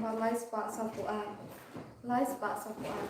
và lai spa sapuan lai spa sapuan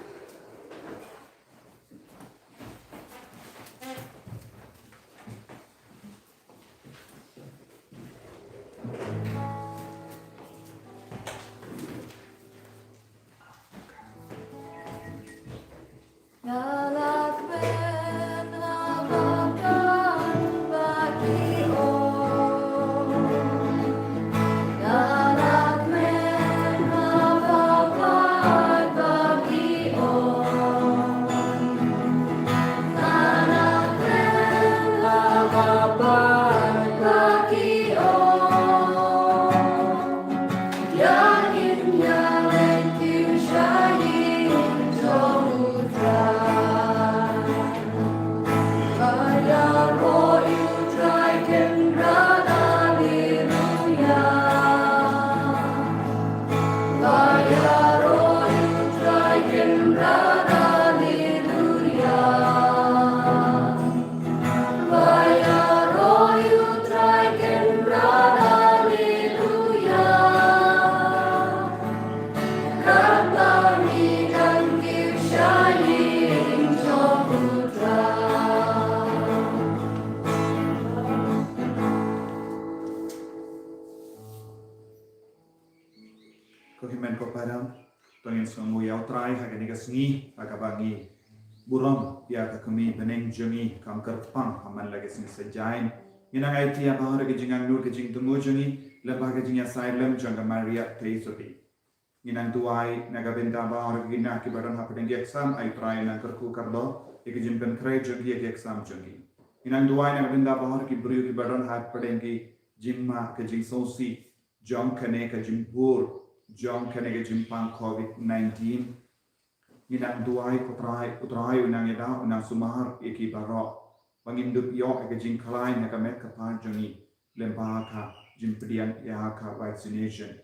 Kohimen ko padam tongin songu yau trai hagani gasngi agabangi buram ya kami beneng jongi kam kerpang haman lagi sing sejain inang IT abahar ke jingang nur ke jing tumu jongi lebah ke jingya silem jangga Maria teisoti inang tuai naga benda bahar ke gina ki badan hapadeng exam ai trai nang kerku kardo ke jimpen krai jongi ke exam jongi inang tuai naga benda bahar ki beriu ki badan hapadeng ki jimma ke jing sosi jong kane ke jimpur John Kennedy Jimpang COVID-19 Inang duai utrai unang eda unang sumahar iki barok Pangindup yo eke jing kalai naga met kapar jongi lembah ka jimpedian ya ka vaccination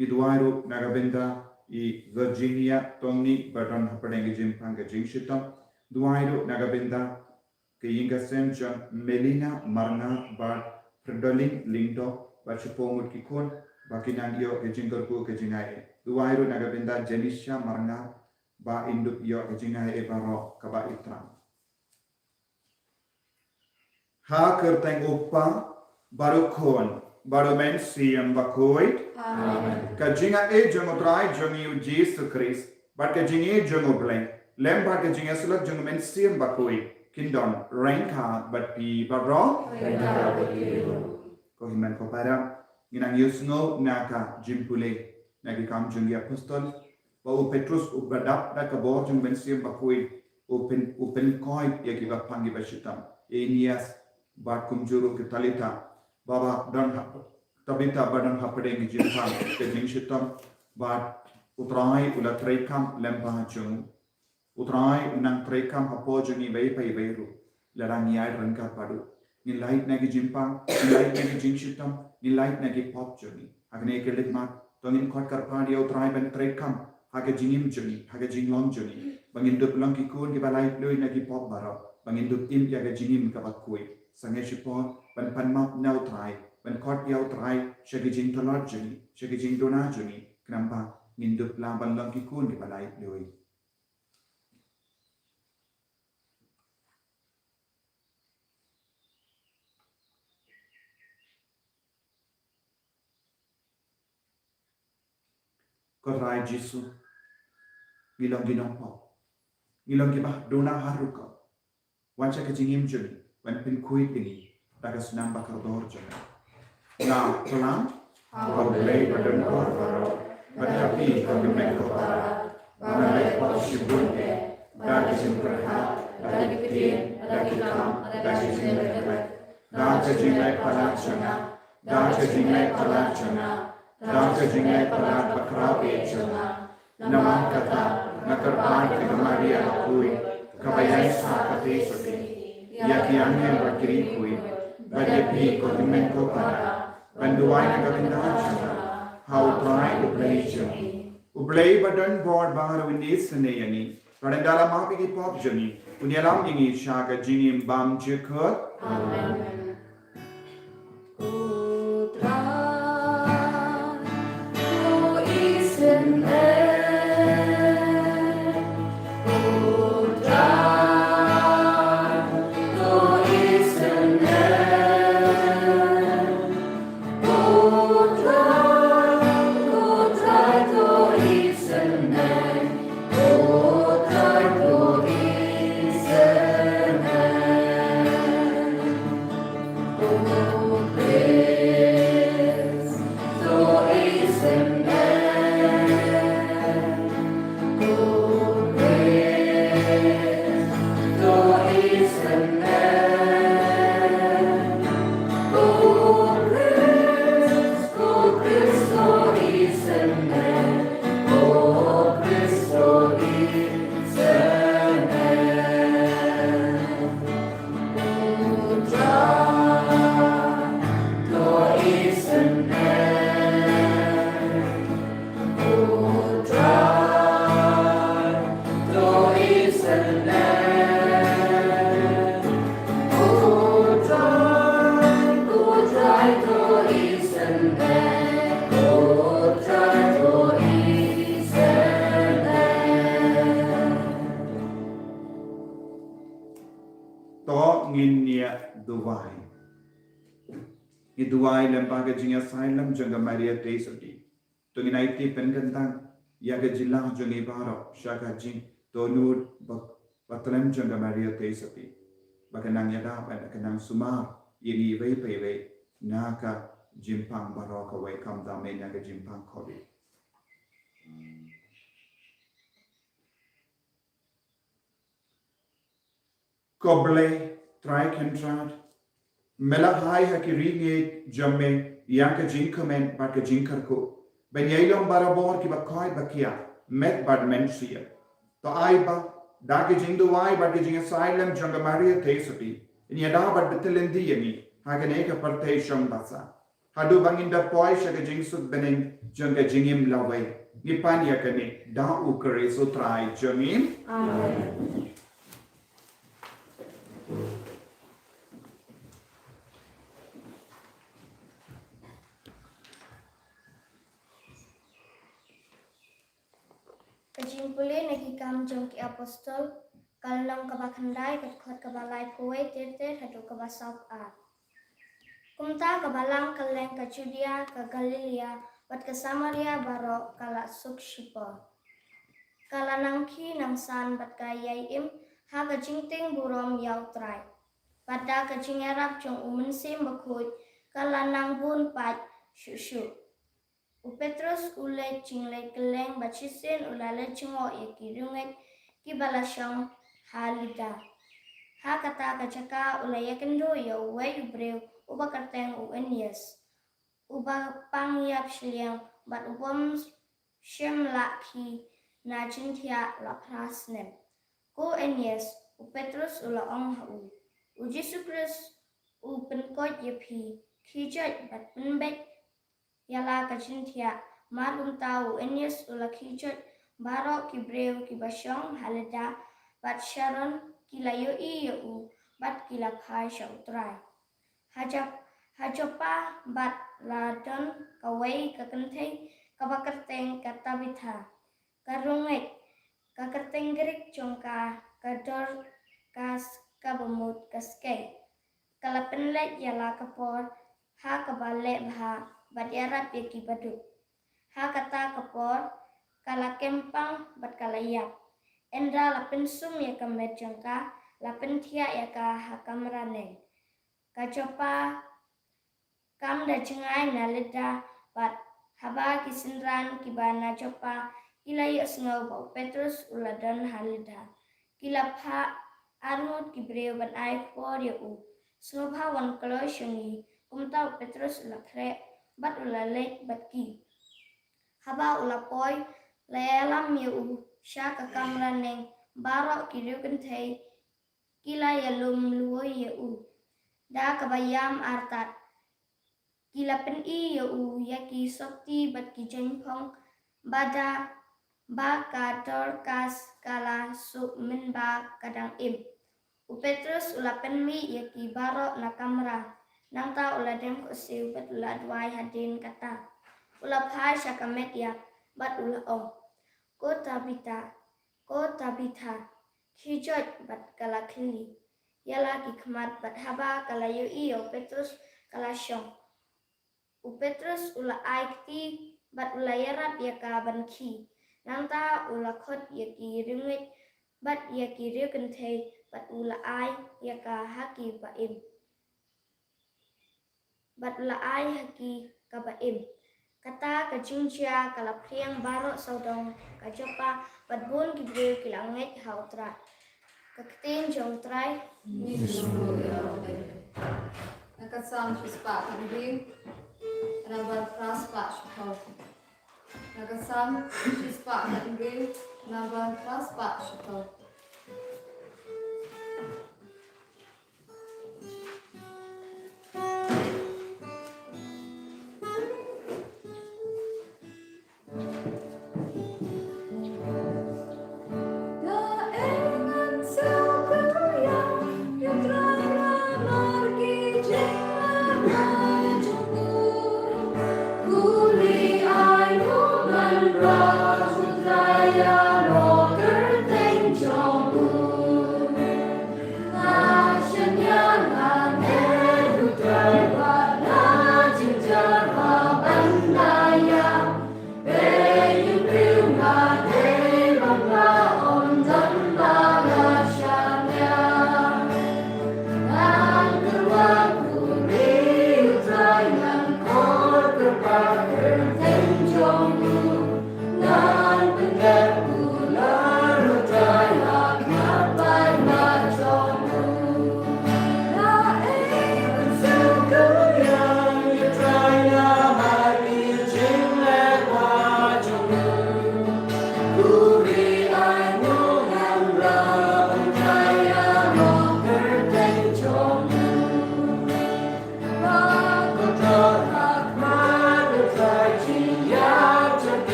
Iduai ru naga benda I Virginia tongni badan hapadeng jimpang ke jing shitam Duai ru naga benda ke yinga sem jang Melina Marna bar Predoling Lindo Bachupomut kikun Bakinan yo ke jingkerku ke jingai Duai ru naga benda Janisha Marna ba indup yo ke jingai e barok kaba itra Ha kerteng upa baru kon baru men siam bakoi amen ka jinga e jongotrai jongi u Jesus Christ bat ka jingi jongo bleng lemba ka jinga sulak jong men siam bakoi kindon ranka bat pi barok ko himan ko para Inang yusno naka jimpule nagi kam jungi apostol ba u Petrus u badap da kabor jung bensim bakui open koi yaki bapangi bashitam Enias bat kumjuru ke talita baba dan tabita badan hapadeng jimpang ke jing shitam bat utrai ula trekam lembah jung utrai unang trekam hapo jungi bai pai bairu larang yai rangka padu nilai nagi jimpang nilai nagi jing shitam nilai nagi pop journey agne kelik mat tongin khot kar padi au trai ben trekam haga jingim journey haga jinglong journey bangin dup lang ki kun ki balai lui nagi pop baro bangin dup tim ya ga jingim ka bakui sange shipon ban pan map nau trai ban khot yau trai shagi jing tolot journey shagi jing dona journey krampa ngin dup la ban lang ki kun ki balai lui Korai Jisu ngilong ginong po ngilong gibah dona haruka wancha ke jingim juni wan pin kui tingi tagas nam bakar dor juni na pelang boleh badan kor baro batapi kami mekota bana lepo shibunte dari simperha dari pitin dari kam dari simperha dari jingai palachana dari jingai palachana Dāng jingai palat bakrabe chunga namang kata nakarpan ke Maria kui kabayai sakate sote yaki angin bakiri kui badepi ko himen ko para banduai nagavinda chunga how try ublay badan board bahar windis sanayani padandala mapigi pop jani unyalam ingi shaga jingim bam jikot amen Is Iduai lempa ke jinga asylum janga Maria Tesati. Tungin IT penkentang ya ke jilah jangi baro syaka jing tonur batlem janga Maria Tesati. Bakanang yada pada kenang sumar ini wei naka jimpang baro ka wei kam da me naka jimpang kodi. Koble try contract melahai hakiringe jamme yang ke jinkamen ba ke jinkarko ben yailom barabor ki bakoi bakia met bad mensia to aiba da ke jindu ai ba ke jing asylum janga Maria Tesati in yada bad betelendi yani hagane ka parte sham basa hadu banginda poi shaga jing sud bening janga jingim lawai nipan yakane da ukare so try jangim amen. Kejimpulin nakikam jong ki apostol kalong kabakhandai katkot kabalai kuwait tirtir hadu kabasap a. Kumta kabalang kaleng ka Judea ka Galilea wat ka Samaria baro kala sukshipa. Kala nangki nang san bat ka yaim ha ka jingting burom yaw trai. Pada ka jingerap jong umensim bakut kala nang bun pat shushu. Petrus ulai jinglai keleng bacisin ulale jingo yaki runget ki balasyong halida. Ha kata kacaka ulai yakendo ya uwai ubreu uba karteng uenias. Uba pangyap shiliang bat ubom shem laki na jintia la prasnem. Ko enias Petrus ula ong hau. Jesu Kristus penkot yapi kijat bat penbek yala kachintia malum tau enius ula kijot baro kibreu kibasyong haleda bat sharon kilayo iu bat kila pai shautrai hajapa bat ladon kawai kakenteng kabakerteng katabitha karunget kakerteng gerik jongka kador kas kabamut kaskei kalapenlet yala kapor ha kabale bha bat yarap yaki baduk. Ha kata kapor kala kempang bat kalayap. Endra lapin sum yaka medjangka lapin tia yaka hakamraneng. Kacopa kam da jengai nalida bat haba kisinran kibana copa kilayo sngau bau Petrus uladan halida. Kilap ha armut kibreu ban ai for yau. Sngau hawan kalosyongi kumtau Petrus ulakre bat ulalek bat ki. Haba ulapoi layalam yu syaka kamraneng barok kirukentei kila yalum luoi yu. Da kabayam artat. Kila pen i yu yaki sokti bat ki jengpong bada ba kador kas kala su menba kadang im. Petrus ulapen mi yaki barok na kamra. Nangta uladem ko siu bat uladwai hadin kata. Ulapai syakamet ya bat ulaong. Ko tabita. Kijot bat kala kili. Yala kikmat bat haba kala yu iyo Petrus kala syong. Petrus ula aikti bat ulayarap yaka banki. Nangta ulakot yaki ringit bat yaki rikentei bat ula ai yaka haki baim. Bat ula ai haki kabaim. Kata kajingcia kalapriang barok saudong kajapa bat bun gibreu kilangit hautra. Kaktin jong trai. Nakatsam spa kambing. Nabar pras pa shukau. Nakatsam spa kambing. Nabar pras pa shukau. La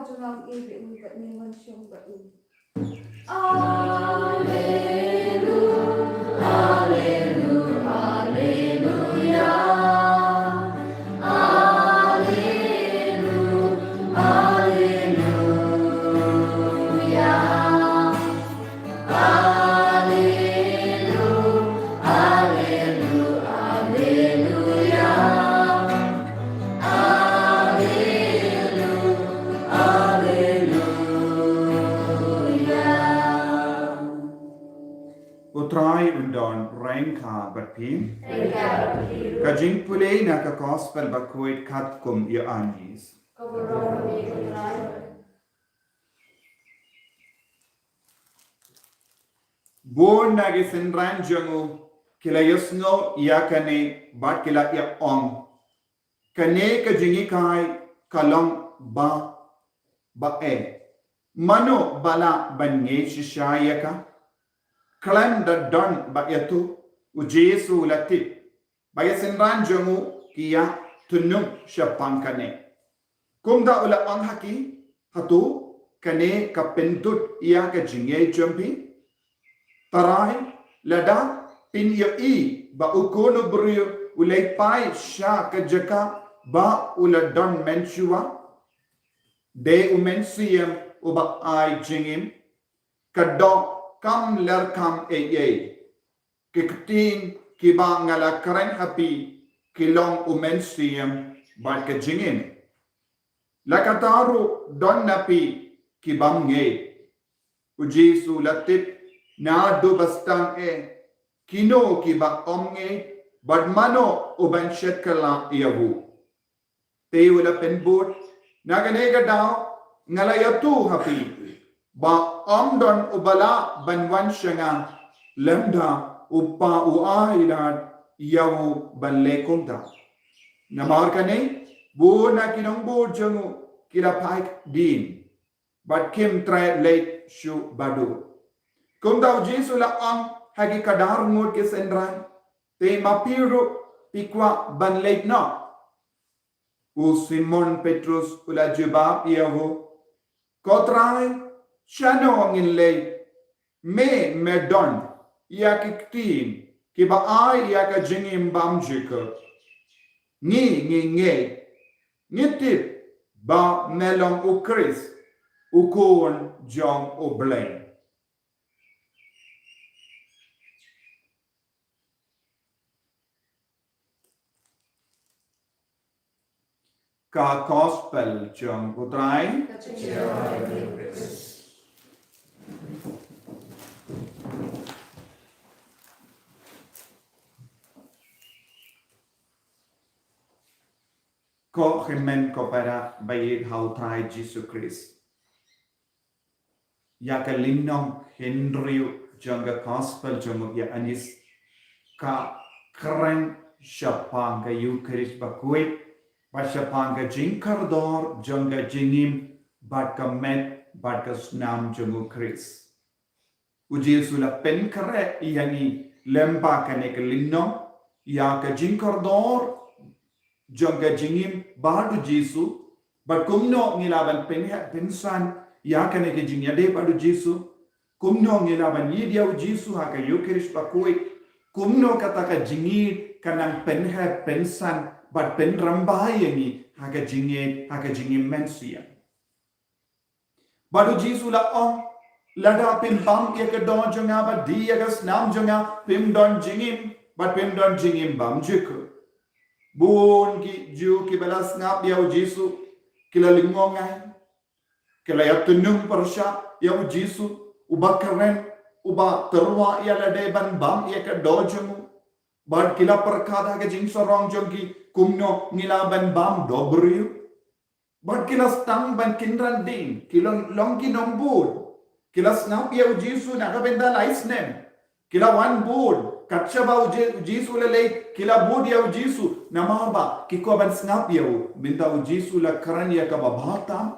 jumam ibe ubat ni mensyung ba u. Utrai undon rengka berpin. Kajing pulei na ka gospel bakuit kat kum ia anis. Bon nagi senran jangu kila yusno ia kane bat kila ia ong. Kane kajingi kai kalong ba e. Mano bala banye shishaya ka. Kalam da don ba yatu ujesu latip. Baya senran jangu kia tunung shapankane. Kumda ula ang haki hatu kane kapentut ia ka jingye jampi. Tarai lada pin ya i ba ukono brio ulay pai sha ka jaka ba ula don menshua. De umensiyam uba ai jingim. Kadok kam ler kam eye. Kikting kiba ngala karen happy kilong umensiyam ba ka jingim. Lakataru don napi kibam nge. Ujesu latip na do bastang kino kiba omnge badmano uban shetkala iabu te wala penbot naganega daw ngalayatu happy ba omdon ubala banwan shanga lemda upa uailat yawu balle konta namarkane bona kinong bo jangu kila paik din but kim try late shu badu. Kung daw Jesu la ang hagi kadar ngot ke senran te mapiru pikwa banleit na. U Simon Petrus ula jubab iawo kotrai shano ngin lei me medon ia kiktin kiba ai ia ka jingim bam jika nge ngitip ba melong u Chris u kon jong u blame. Ka gospel jong utrai ko himen ko para bayid how try Jesus Christ ya ka linong Henry jong ka gospel jong ya anis ka kren shapang ka Eucharist bakuit Pasapanga jinkardor jonga jingim batka met batka snam jongu Chris. Ujesu la penkare yani lemba kane kelinno ya ka jinkardor jonga jingim badu Jesu but kumno ngilaban pensan ya kane ke jingya de badu Jesu kumno ngilaban yidia Jesu ha ka Eucharist bakoi kumno kata ka jingi kanang pensan but pen rambai ni haga jinge mensia badu Jesu la on lada pin bam ke don jonga ba dia gas nam jonga pim don jingim but pim don jingim bam jiko bon ki ju ki balas ngap dia Jesu kila lingongai kila yatunung persha ya Jesu uba keren uba terwa ya lade ban bam ya ke dojumu but kila perkada ke jing sorong jongi kumno ngilaban bam dobriu but kila stang ban kindran ding kila longi nombur kila snap ya Jesu nakabenda laisnem kila one board katchaba Jesu lele kila board ya Jesu namaba kiko ban snap ya binta Jesu la karan ya kababatam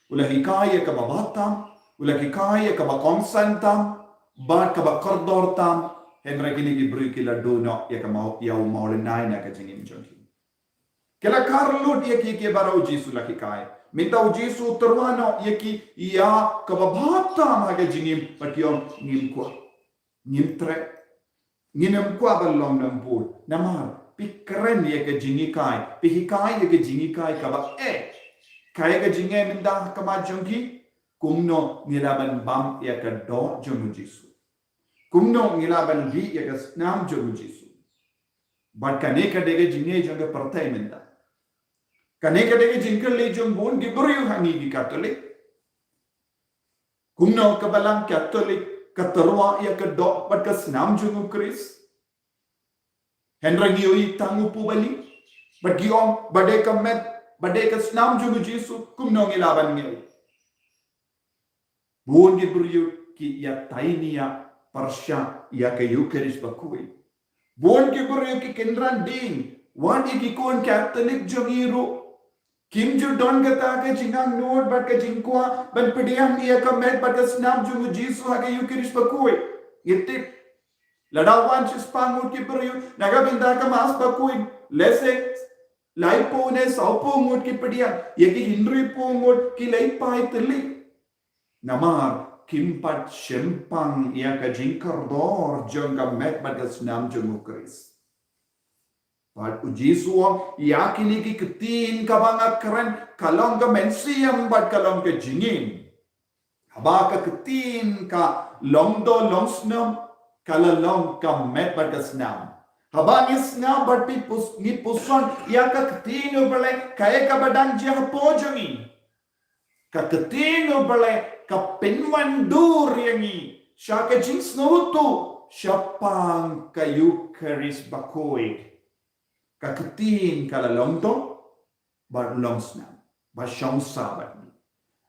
ula hikaya kababatam ula hikaya kabakonsantam bat kabakordortam Henry kini gibri kila dono ya kamau ya maulenai na kajingim jongi Kila karlut ya ki barau Jesu la kikai. minta ujisu terwano yaki ya kababata maga jingim patiom ngim kwa ngim tre nginem kwa balong nampul namar pikren yaka jingikai pihikai yaka jingikai kaba kaya ka jinge minta kama jongki kumno ngilaban bam yaka do jongu jisu kumno ngilaban bi yaka snam jongu jisu but kaneka dege jinge jonga partai minta kaneka dege jingkel le jongbon giburiu hangi gi katolik kumno kabalang katolik katerwa ya kedo bat ka snam jungu kris henrangi oi tangu pubali bat giom bade kamet bade ka snam jungu jisu kumno ngilaban ngi bon giburiu ki ya tainia parsha ya ka eucharis bakui bon giburiu ki kendran ding wan ikikon katolik jongiru Kim ju don gata ke jingang nod bat ke jingkwa ban pediam ia ka met bat ke snam jungu jisu ha ke eucharis bakui yete ladawan chispang mut ki beriu naga binda ka mas bakui lese lai po ne saupo mut ki pediam ye ki hindri po mut ki lai pai teli namar kim pat shempang ia ka jingkar dor jonga met bat ke snam jungu kris But ujisuang yakini ki ketin kabanga keren kalong ka mensiam bat kalong ka jingin. Haba ka ketin ka longdo longsnam kalalong ka met bat ka snam. Haba ni snam bat pi ni puson ya ka ketin ubale kaya ka badang jia pojongi. Ka ketin ubale ka penwan dur yangi. Sya ka jing snutu syapang ka eucharis bakoi. Ka ketin kala longto bar longsnam ba shong sabat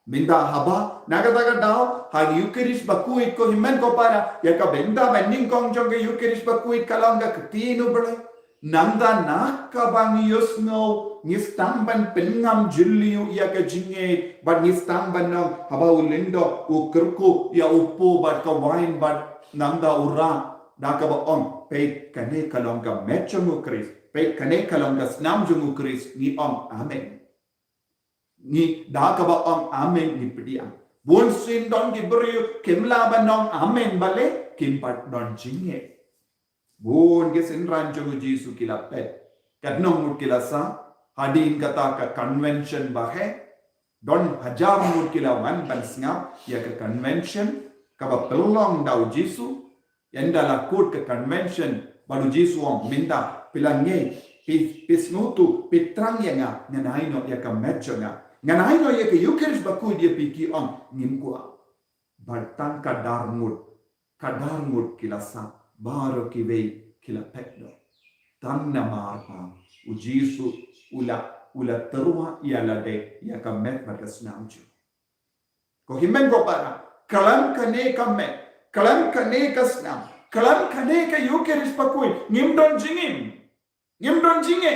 minda haba nagadaga dao ha eucharis bakuit ko himen ko para ya ka benda bending kong jong ke eucharis bakuit kalanga ketin ubale nanda nak ka bang yosno nistamban pengam julliu ya ka jinge ba nistamban no haba ulindo ukurku ya upo ba ka wine ba nanda ura da ka ba on pe kane kalanga mechomu kris Pe kane kalong snam jungu kris ni om amen. Ni da ka ba om amen ni pediam. Bun sin don ki beriu kemla banong amen bale kimpat don jinge. Bun ke sinran jungu jisu kila pet. Kadnong mut kila sa hadin kata ka convention bahe don hajar mut kila wan ban snap ya ka convention ka ba pelong dau jisu yanda la kut ka convention baru jisu om minta pilange pisnutu pitrang yanga nganaino ya ka metchonga nganaino ya ka eucharis baku dia piki on ngimkwa bartang kadarmut kilasa baro kive kila petno tanna marpa ujisu ula terwa ya lade ya ka met batasnamju ko himen ko para kalam kane ka met kalam kane ka snam kalam kane ka eucharis baku ngimdon jinge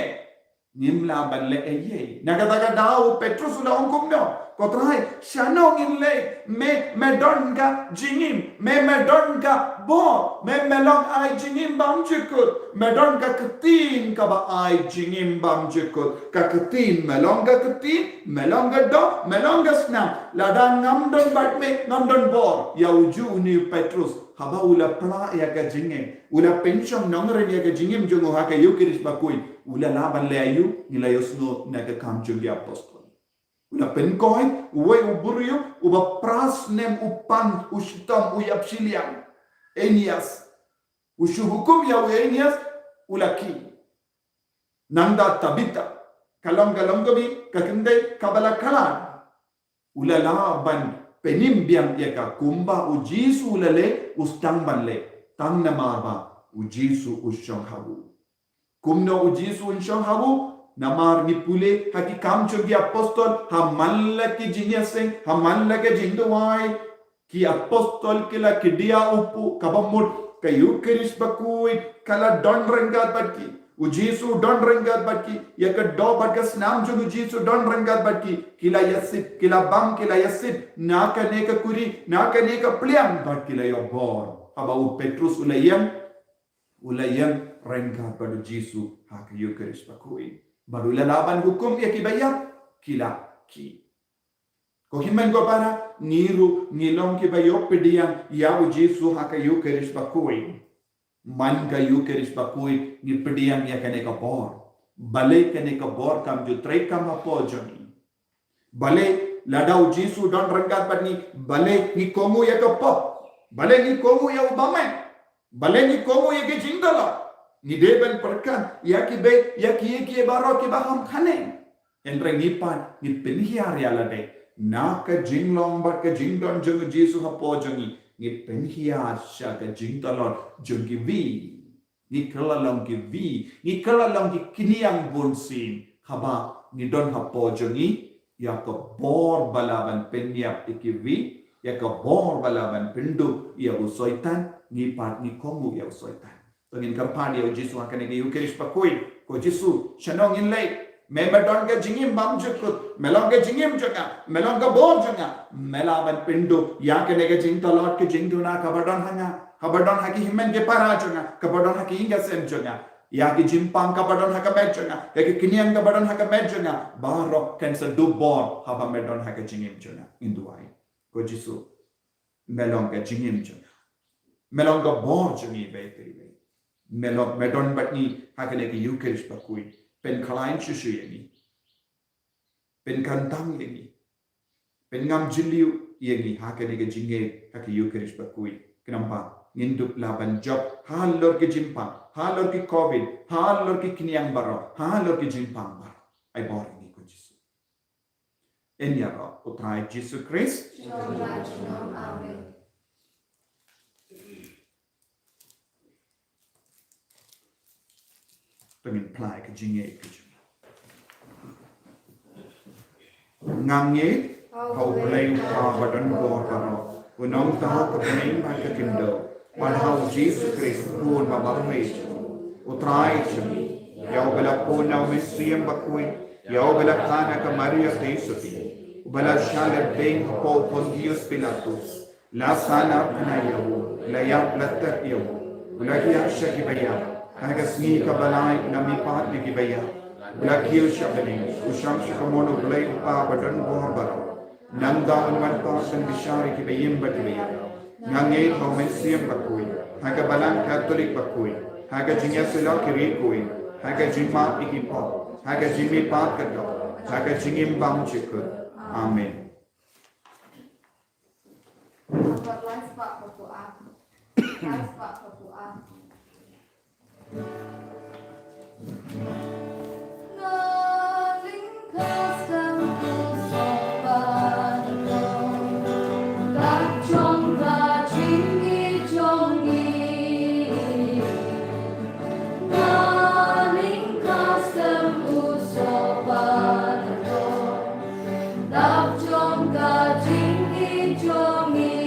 ngimla balle eye nagadaga dau petrus ula ongkum no kotrai shanong inle me don ga jingim me don ga bo me melong ai jingim bam jikut me don ga ketin ka ba ai jingim bam jikut ka ketin melong ga do melong ga snam ladang ngamdon bat me ngamdon bor ya uju ni petrus haba ula pla ya ka jingim ula pension nongre ya ka jingim jongo ha ka eucharis bakui ula laban le ayu nila yosno na ka kam jungi apostol ula penkoi uwe uburiu uba pras nem upan ushitam uyapsiliam Enias ushuhukum ya Enias ulaki nanda tabita kalong gabi kakende kabala kalan ula laban penimbiam ya ka kumba ujisu ulale ustang banle tang namarba ujisu ushong habu kumno ujisu ushong habu namar ni pule haki kam chogi apostol ha malla ki jinyaseng ha malla ke jingwai ki apostol kila kidia upu kabamut ka eucharis bakui kala don rengat batki ujisu don rengat batki ya ka do bagas nam jo ujisu don rengat batki kila yasit kila bam kila yasit naka neka kuri naka neka pliam bat kila yo bor aba u petrus ulayam rengat pada jisu ha ka eucharis bakui baru lalaban hukum ya kibayar kila ki Ko himen ko para niru ngilong ki bayo pediang ya Yesu haka Eucharis bakui. Man ka Eucharis bakui ni pediang ya kane ka bor. Bale kane ka bor kam ju trai kam apo joni. Bale ladau Yesu don rangkat patni bale ni komu ya ka po. Bale ni komu ya ubamai. Bale ni komu ya ke jingdala. Ni deben perkan ya ki be ya ki baro ki baham khane. Enreng ni pan ni penhiar ya lade. Na ka jinglong bat ka jingdon jung Yesu hapo jongi ni penhiar sha ka jingdalon jungi vi ni kelalong ki vi ni kelalong ki kiniang bunsin haba ni don hapo jongi ya ka bor balaban penyap ikivi ya ka bor balaban pindu ya usoitan ni pat ni komu ya usoitan tongin kampani ya Yesu akan ni Eucharis pakui ko Yesu shanong in lei Membadon ke jingim bam jukut, melong ke jingim juga, melong ke bor juga, melawan pindu, ya ke nege jing talot ke jing tuna kabadon haki himen ke para juga, kabadon haki inga sen juga, ya ke jimpang kabadon haka med juga, ya ke kiniang kabadon haka med juga, barok ken sedu bor haba medon haka jingim juga, induai, ko Jisu, melong ke jingim juga, melong ke bor jungi baik melong medon batni haka nege Eucharis pakui. Pen kalain susu ini, pen kantang ini, pen ngam jiliu ini hake ni ke jinge hake Eucharis bakui. Kenapa? Nginduk laban job halor ke jimpang, halor ke COVID, halor ke kiniang baro, halor ke jimpang baro. Ai bor ini ko Yesus. Enya ro utrai Yesus Kristus. Amen. Tengin plai ke jinge ke jinge. Ngange hau play ha badan bor karo. Unong tahu ke pening ba ke kindo. Padahal Jesus Christ pun babamai. Utrai chumi. Yau bala pun na misiam bakui. Yau bala kana ke Maria Tesuti. Bala shale beng ko Pontius Pilatus. La sana kana yau. La yap latak yau. Bala hiya shakibaya. Hagas ni kabalai nami pat di kibaya. Blakil shabani, usham shikamono blay upa badan borbaro. Nangda unwan pasan bishari kibayim batibaya. Ngangay homensiam bakui. Haga balang Katolik bakui. Haga jinya sila kirikui. Haga jima ikipo. Haga jimi pat kato. Haga jingim bang chikut. Amen. Buat live Pak berdoa. Live Pak berdoa. Naling custom sopan tak chong ta chingi chongi naling custom sopan tak chong ta chingi chongi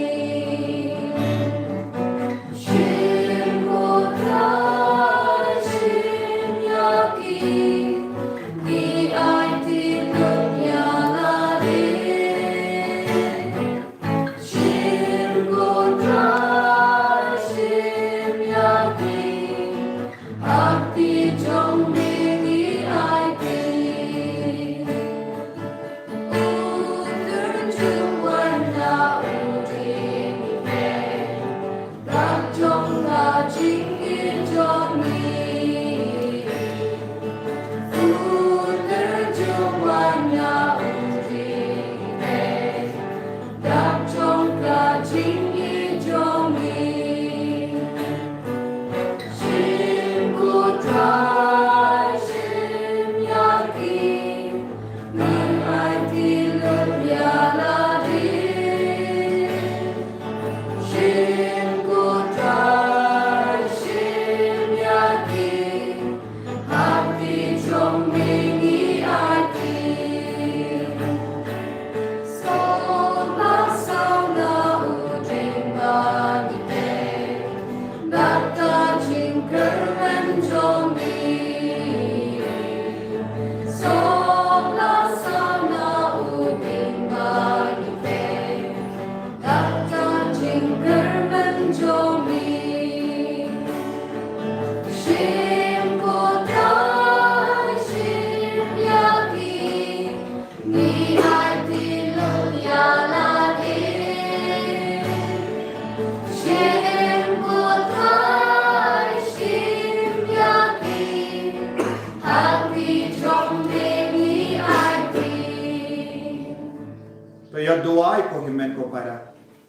doai ko himen ko para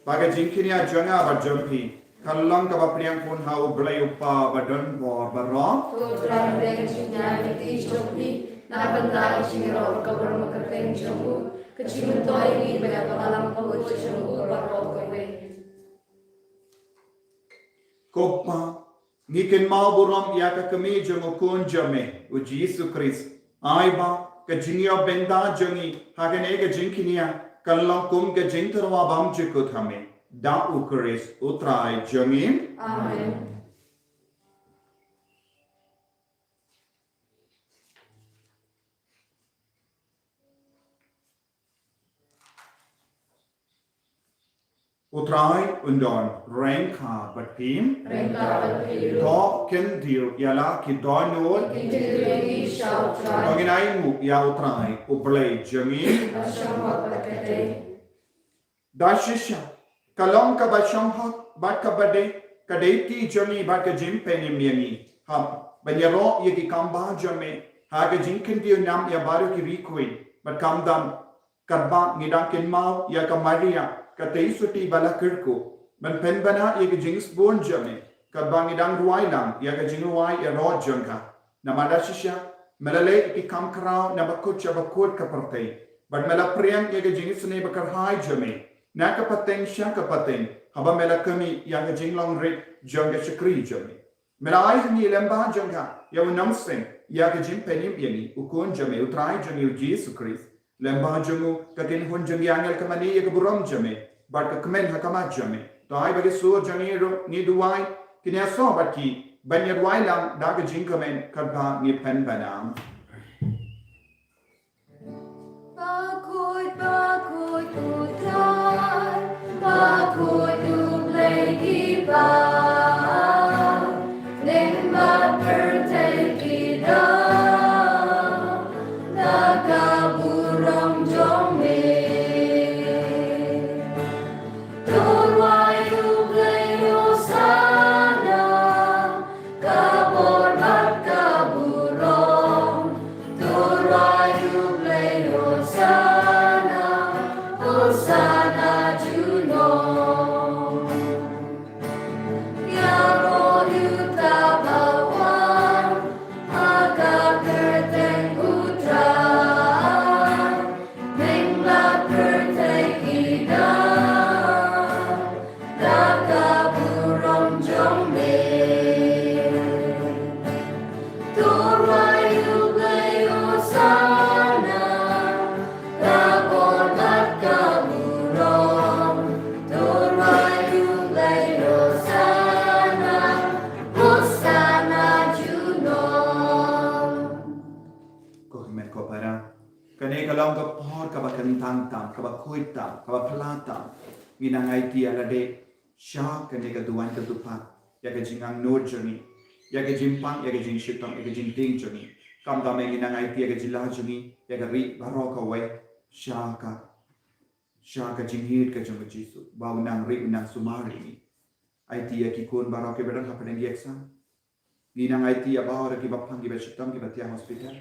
baga jingkinia janga ba jompi kallang ka ba priang pun hau blai upa ba don bor ba ro Tutra deng cinya di jompi na benda cingro ka berma ka deng jombu kecing toy ni ba alam ka bo jombu ba ro ko we kopa ngikin mau buram ya ka kami jongo kun jame u Jesus Christ ai ba ka jingyo benda jongi hagane ka jingkinia kallang kum ka jingtarwa bam jikut hame da u Christ utrai jongi amen utrai undon rengka batim rengka batim to ken dir yala ki donol inteligi shout try Onginai mu ya utrai u blai jongi ashama pakate dashisha kalong ka ba shamhat ba ka bade kadeti jongi ba ka jim penim yangi ha banyaro ye ki kamba jame ha ga jinkin dio nam ya baru ki rikui ba kamdam karba ngidang kin mau ya ka maria ka teisuti bala kirko ban pen bana ye ki jings bon jame ka bangidang ruailang ya ka jingruai ya ro jonga namada shisha melale ki kam krao na bakut chabakut ka partai ban mela priang ye ka jings ne bakar hai jame na ka pateng sha ka pateng haba mela kami ya ka jinglong rit jonga shakri jame mela ai ni lemba jonga ya unamsen ya ka jim penim yani ukun jame utrai jame u Jesus Christ lemba jongu ka tin hun jong yangel ka mani ye ka buram jame bat ka kmen ha kama jame to ai bagi sur jangi ro ni duai kinya so bat ki banyar wai lang da ka jing kamen ka ba ni pen banam Bakut utrai bakut dublai iba Nimba perteki da Naga burang jombe Turwai dublai osana Kabor bat kaburong Turwai dublai osana Osana junong Yaro yutabawan Aga kerteng utrai Mengla kerteng idam Daga burong jombe Turwai dublai osana Kabor bat kaburong Turwai dublai osana Osana junong ko men ko para kane kalong ka por ka ba kan tang tam ka ba khoi tam ka ba phla tam mina ngai ti ala de sha kane ka duan ka dupa ya ka jingang no joni ya ka jimpang ya ka jing shitang ya ka jing ting joni kam da me mina ngai ti ya ka jila joni ya ka ri baro ka wai sha ka jing hit ka jong jisu ba unang ri unang sumari ni ai ti ya ki kon baro ke bedan ha pen yeksa mina ngai ti ya ba ora ki ba phang ki ba shitang ki ba tia hospital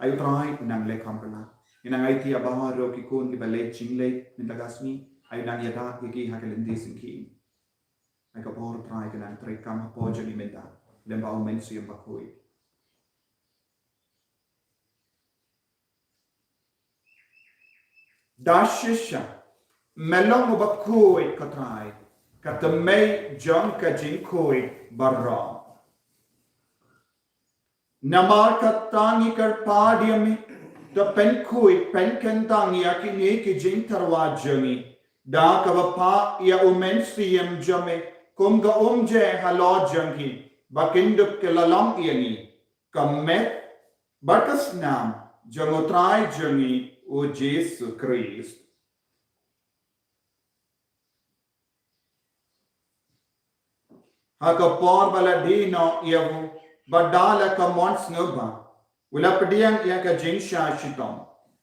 ayo try nang le kampana inang ai ti abaha ro ki kun ki bale chingle min tagasmi ayo nang yada ki hakelindi sinki ai ka por try ka nang try kam po jani menda lemba o men siyam bakoi dashisha melong mo bakoi ka try ka tamay jong ka jinkoi barra Namar katangi kar padiami to pen kui pen kentangi aki ni ki jing tarwa jami da kavapa ya umen siyam jame kumga umje halo jangi bakinduk ke lalam yani kamet bakas nam jangotrai jangi o Jesus Christ haka por baladino yavu badala ka mons nuba ula pediang ya ka jinsha shitom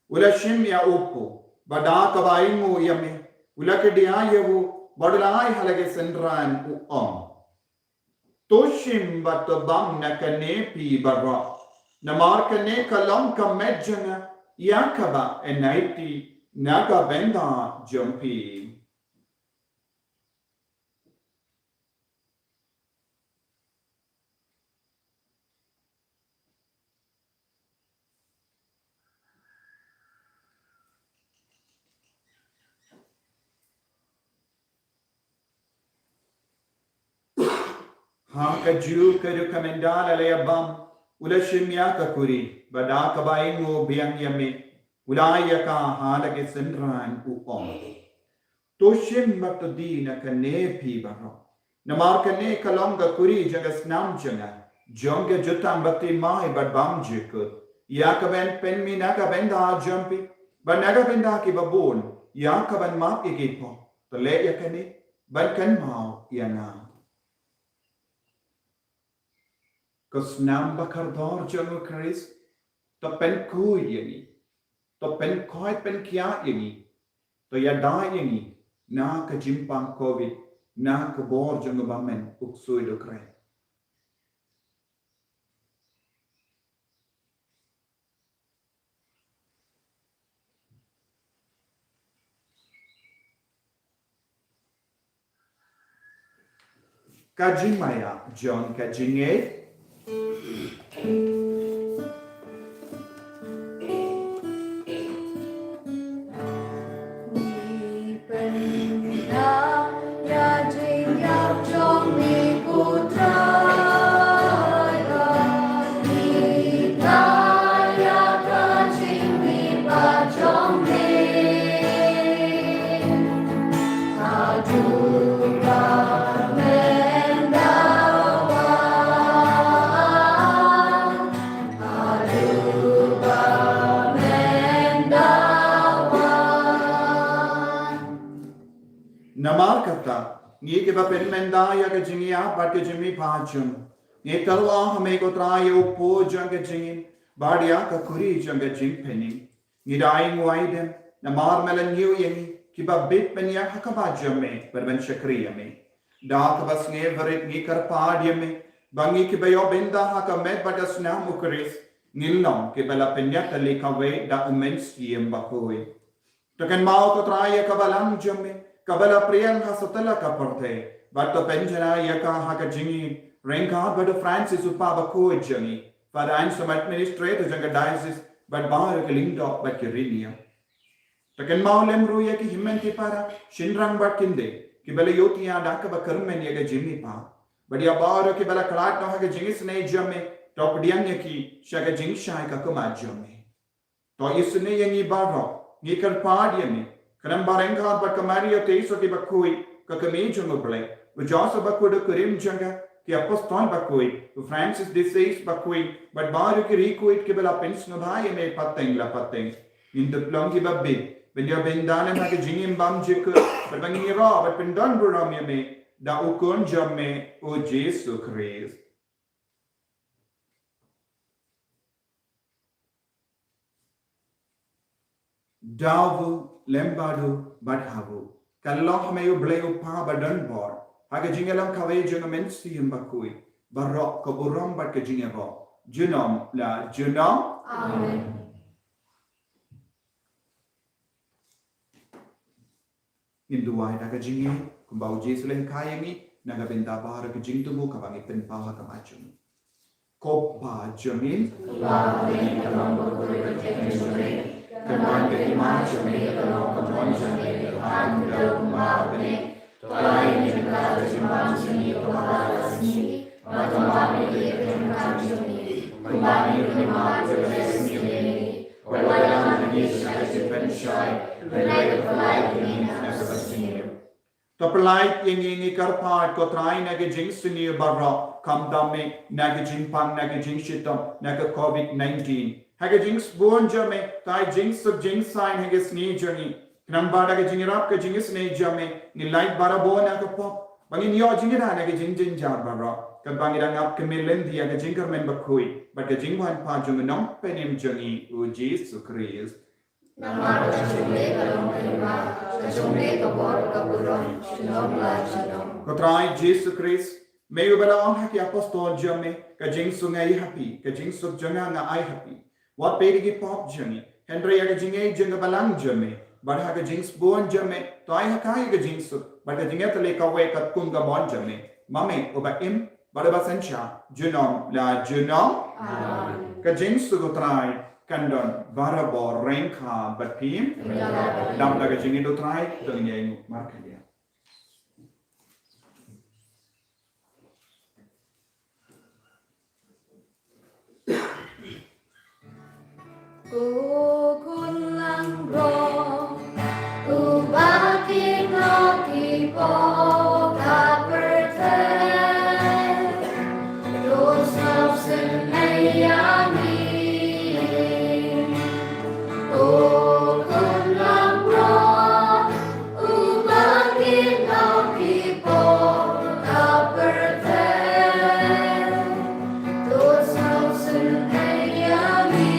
ula shim ya upo bada ka baingu yame ula ke dia yavu badalai halage sendran u toshim batabam nakane pi barra namar kane kalam ka medjana yakaba enaiti naga benda jumpi Haka ju kedu kamendala le abam ula shimya ka kuri bada ka baingo biang yame ulaya ka halage senran upom to shim matodi na kane pi baro namar kane kalonga kuri jagas nam janga jonga jutam bati mai bad bam jikut ya ka ben pen mi na ka ben da jumpi ba naga ben da ki babon ya ka ban map ki po to le ya kane ban kan mau ya na Kusnam bakardor jango Chris, to pen ku yeni, to pen koi pen kia yeni, to yada yeni, na ka jimpang COVID, na ka bor jango bamen uksui do kre. Kajimaya John Kajinge. Namar kata, ni ke ba pen menda ya ke jingia bat ke jimi pachum. Ni kalwa hame ko traye upo jang ke jingin, badia ka kuri jang ke jing penning. Ni dying widen, namar melan yu yengi, ki ba bit pen ya hakaba jamme, per ben shakriya me. Da ka bas nge verit ni kar paadya me, bangi ki ba yo benda haka med badas na mukaris, nilnom ki bala penya tali ka we da umens yem bakoi. Takan mao ko traye ka balang jamme, Kabala Priyan Hasatala Kaparte, but the Penjana Yaka Haka Jingi, Renka, but the Francis Upaba Koe Jani, for the Ansem administrator Janga Diocese, but Bahar Lindo, but Kirinia. Takan Maulem Ruyaki Himenti Para, Shinrang Bakinde, Kibela Yotia Dakaba Kermen Yaga Jimmy Pa, but Yabara Kibela Kalat no Haka Jingis Ne Jame, Top Dianyaki, Shaga Jing Shai Kakuma Jame. To Yisune Yangi Baro, Nikar Padiami. Kanam barengka bat kamaria teiso ki bakui ka kamejung oble u josa bakui do kurim janga ki apostol bakui u Francis XVI bakui but baru ki rikuit ki bela pens no bhai me pateng la pateng in the plongi babbi when you been done na ki jingim bam jik but bangi ra but pendon buram me da u kon jamme o Jesu Christ Davu lembadu badhavu. Kalloh meyu bleu pa badan bor. Haga jingalam kawe junga mensi mbakui. Barok kaburam bad kajingabo. Junom la junom. Amen. Induai naga jingi kumbau Jesu leh kayangi naga benda bahar kajing tumu kabangi penpaha kamachum. Kopa jamin. Tuhan beri kalong berkuri berjaya Kemudian beriman cumi kalau kemudian cumi Tuhan dalam mabne Tuhan ini juga berjumpa cumi kepada sini Maka ini berjumpa cumi Kembali berjumpa sendiri Walau ini sudah dipensyai Belai ini nak bersini Tapalai yang ini karpat ko try na gijing sini barra kamdame na gijing pang na gijing shitam na COVID-19 Haga jinx born jame, tai jinx of jinx sign hagas ni journey. Nambada ga jingirap ka jingis ne jame, ni light bara born na pop. Bangin yo jingira na ga jing jing jar bara. Ka bangirang up ka milen dia ga jingar men bakui, but ga jingwan pa jung nom penim journey u Jesu Christ. Nama kacumbe kalong kelima, kacumbe kabor kaburon, shalom la shalom. Ko try Jesu Christ, may you bala on haki apostol jame, ka jing sungai happy, ka jing suk janga nga ai happy. What pay to pop journey? Henry aga jinge jinga balang jame. bar ha ga jings bon jame tai ha kai ga jings bar ga jinga tele ka we kat kun ga bon jame mame o ba im bar ba san cha junom la junom ka jings go trai kandon bara bo renka bat pim dam la ga jingi do trai to ni ai mar ka dia Kun lang ro bakit nakipo ka perten Dos nafsin ayami kun lang ro bakit nakipo ka perten Dos nafsin ayami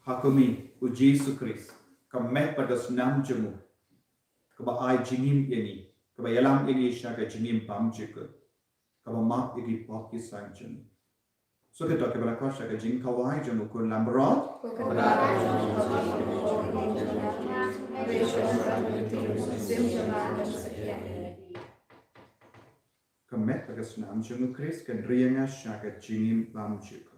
Hakumi u Jesus Christ ka met pada senam jemu ka ba ai jingim ini ka ba yalam ini sha ka jingim pam jika ka ba mak ini pop ki sang jemu so kita ke bala ka sha ka jing ka wai jemu ko lamrod ka met pada senam jemu Christ kan rianga sha ka jingim pam jika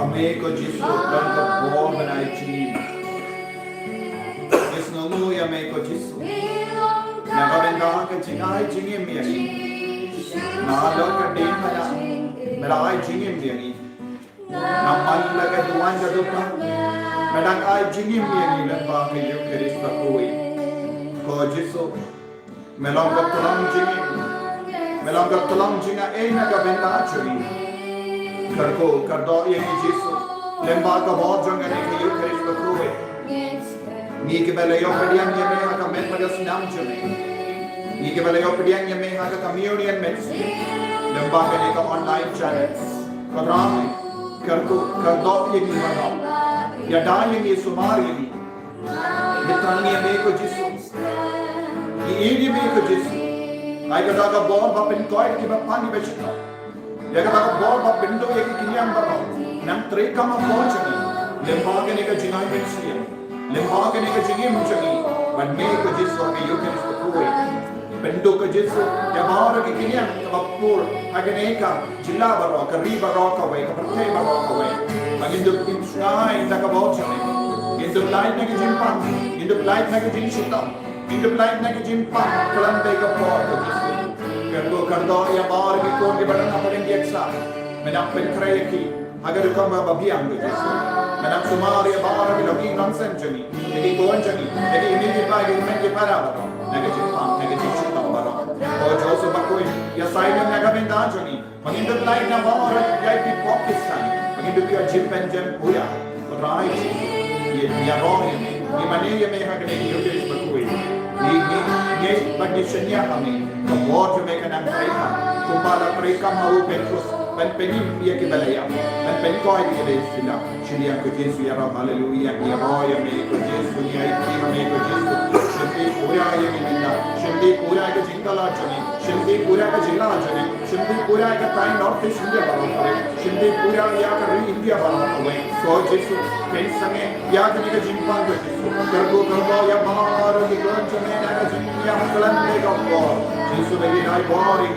Kami ko Yesus dan kebor benai cing. Yes ngamu ya me ko Yesus. Naga benda ke cingai cingim ya ni. Nada ke din mana. Melai cingim dia ni. Namal laga tuan jadupa. Medang ai cingim dia ni lemba ke Eucharis bakui. Ko Yesus. Melong ke tulang cingim. Melong ke tulang cinga naga benda cingim. Karko kardo yang Yesus lemba ka bod jangan ke Eucharis bakui. Ni ke bela yo pedian ye me ha men pada senam jeme. Ni ke bela yo pedian ye me ha communion ministry. Lemba ke ka online channel. Kadram karko kardo ye ni mana. Ya da ye ni sumar ye ni. Mitran ye me ko Yesus. Ni me ko Yesus. Ai ka da ka bod ba pen koi ki ba pani bechita. Ya ka da ka bod ba pindo ye ki kiniam ba. Nam tre kama pojani. Lemba ke ka jinai ministry. Lembaga ni ka jingi munjani banne ko Yesus ke Eucharis bakui bendo ko Yesus ya baara ke kinian ka bapur agane ka jilla baro ka ri baro ka wai ka prate baro ka wai magindo kin sunai ta ka bauchane indo light na ke jimpan indo light na ke jin shutta indo light na ke jimpan kalam be ka por ko Yesus kardo ya baara ke ko ke badana parengi eksa menak pen krayaki agar kama babiang ko Yesus Madam Sumaria baara ke logi nonsen jani jadi kawan jani jadi ini dipakai men ke para bato negatif pam negatif shutta bato o Joseph bakoi ya side naga benda jani mengindu lain na baara ya di Pakistan mengindu dia jimpen jam puya rai ya roh ini di mana ya me ha ke Eucharis bakoi ni bagi senya kami ke bod me kan mereka kumpala mereka mau Petrus dan penim dia ke balaya dan penkoi dia di sini Shria ko Yesu ya Rab haleluya ya roh ya me ko Yesu ya iki me ko Yesu shindi pura ya minda shindi pura ke jingala jani shindi pura ke jilla jani shindi pura ke tai north east India baro kare shindi pura ya ke India baro kare so Yesu pen sange ya ke jimpan ko Yesu karbo ya bahar ke gonchme na ke jinya kalan me ko Yesu be ai boring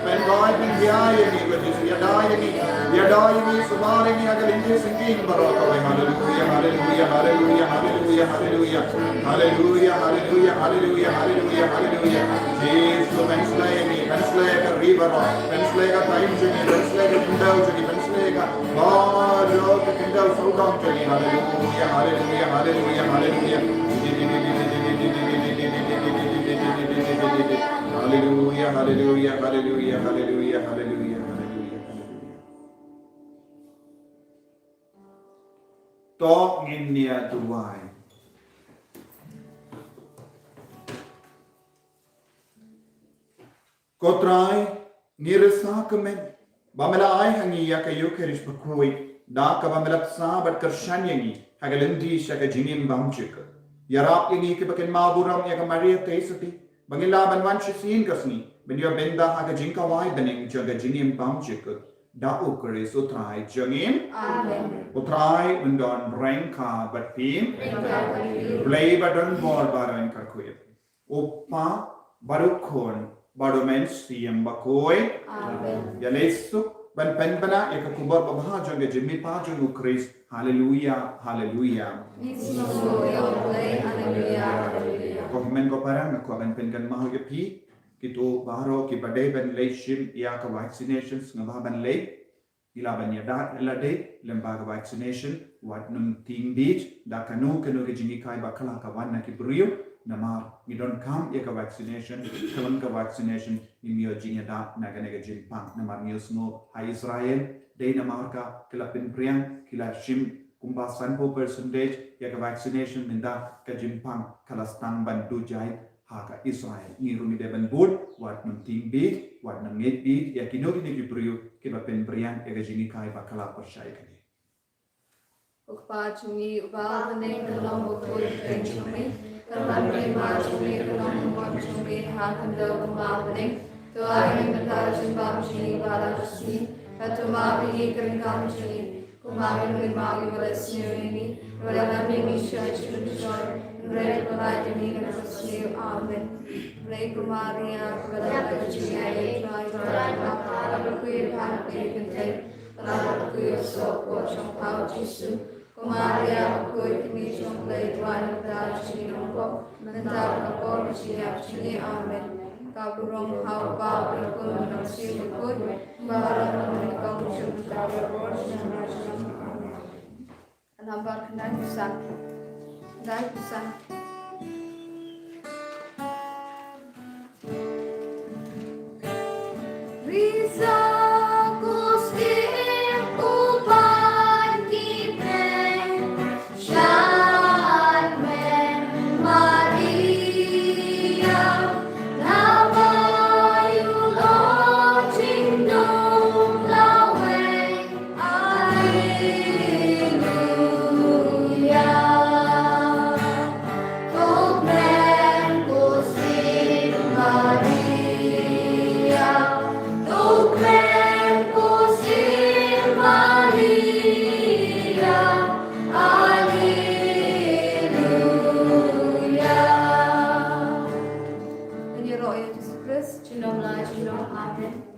pen goi pen dia ni ko Yesu ya dai ni sumare ni agar ini singing baro kare haleluya haleluya haleluya haleluya haleluya haleluya haleluya haleluya haleluya haleluya Yesu menslay ka river menslay ka time jani menslay ka tindau jani menslay ka baro ka tindau saudam jani haleluya haleluya haleluya haleluya haleluya haleluya haleluya haleluya haleluya to nginia tuai kotrai nirsa kemen bamela ai hangi ya ka Eucharis bakui da ka bamela sa bat kershan yangi hagalendi shaka jinim bamchik yarap yangi ke baken maburam ya ka Maria teisati bangila banwan shisin kasni benyo benda haga jinka wai beneng jaga jinim bamchik da Eucharis utrai jangin amen utrai undon rengka batpin play badon bol baron karkuit uppa barukon badomen siyam bakoi amen ya lesu ban penbana ya kubar babha janga jimi pa jang Eucharis haleluya haleluya haleluya ko men ko parang ko ban penkan mahu ya pi kito baro ki badai ban leishim ya ka vaccinations ngaba ban lei ila ban ya da lade lembaga vaccination wat num ting beach da kanu ke jini kai bakala ka wan na ki brio nama ngidon kam ya ka vaccination kalan ka vaccination imio jinya da naga jimpang nama miusno ha Israel dei nama ka kila pin priang kila shim kumba 100% ya ka vaccination minda ka jimpang kala stang ban du jai haka Israel ni rumi deben bud wat num ting beach wat num net beach ya kinogi ni brio kiba pen priang ya jini kai bakala percaya kani Ukpa chungi ubabane kalong bukul chungi kalambri ma chungi kalong bukul chungi hakando ubabane to ay ngata chimbam chungi bala chungi atuma bi kringam chungi kumami ngi magi balesni wala nami mi shai chungi shai red balai ni ngi amen Play kumaria bala chungi ay try bala kuir pan kuir kente bala sopo trong phao Giêsu. Cô Maria cười kimi trong lấy toan ta chỉ nông có nên ta là con chỉ áp chỉ amen. Cao rong hao bao để con nó siêu được cốt và là mình công chúng ta là con trong nó trong amen. Nampak kenal bisa, dah bisa. Risa kustim upan kita, Shalmen Maria, Namayu lo cindung lawe, Alleluia. Tukmen kustim Maria, Tukmen kustim Maria, Alleluia. Ini roh Yesus Kristus, Amen.